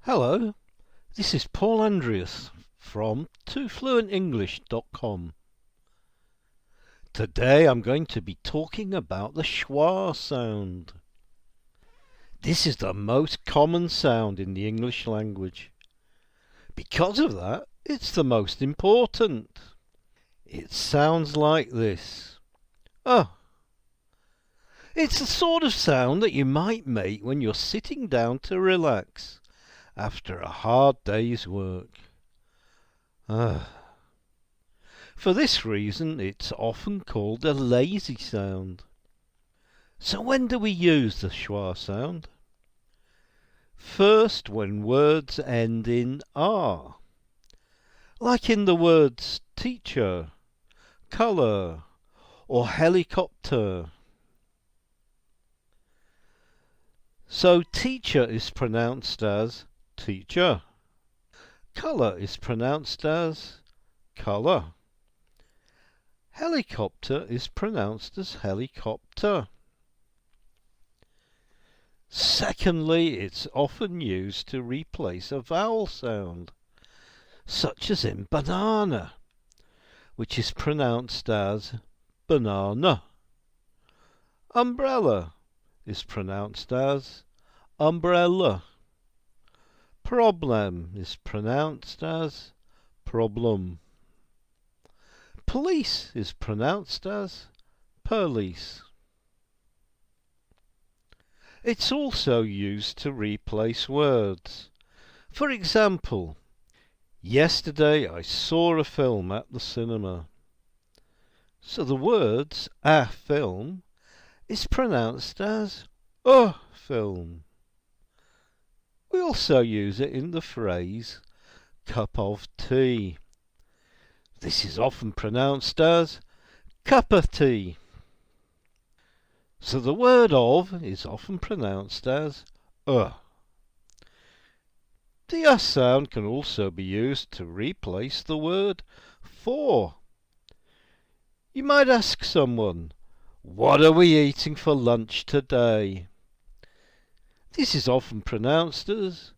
Hello, this is Paul Andreas from ToFluentEnglish.com. Today I'm going to be talking about the schwa sound. This is the most common sound in the English language. Because of that, it's the most important. It sounds like this. Oh. It's the sort of sound that you might make when you're sitting down to relax after a hard day's work. For this reason, it's often called a lazy sound. So when do we use the schwa sound? First, when words end in R, like in the words teacher, colour, or helicopter. So teacher is pronounced as teacher. Colour is pronounced as colour. Helicopter is pronounced as helicopter. Secondly, it's often used to replace a vowel sound, such as in banana, which is pronounced as banana. Umbrella is pronounced as umbrella. Problem is pronounced as problem. Police is pronounced as police. It's also used to replace words. For example, yesterday I saw a film at the cinema. So the words a film is pronounced as a film. We also use it in the phrase cup of tea. This is often pronounced as cup of tea. So the word of is often pronounced as The sound can also be used to replace the word for. You might ask someone, "What are we eating for lunch today?" This is often pronounced as,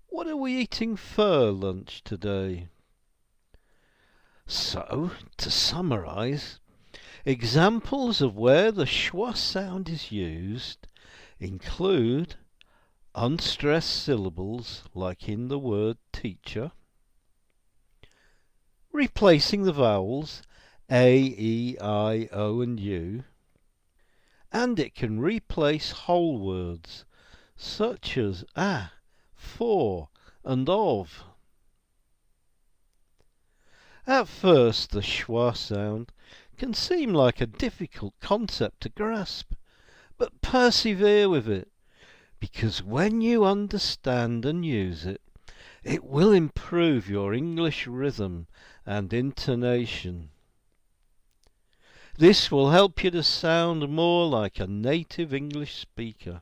"What are we eating for lunch today?" So, to summarise, examples of where the schwa sound is used include unstressed syllables, like in the word teacher, replacing the vowels A, E, I, O and U, and it can replace whole words such as for and of. At first, the schwa sound can seem like a difficult concept to grasp, but persevere with it, because when you understand and use it, it will improve your English rhythm and intonation. This will help you to sound more like a native English speaker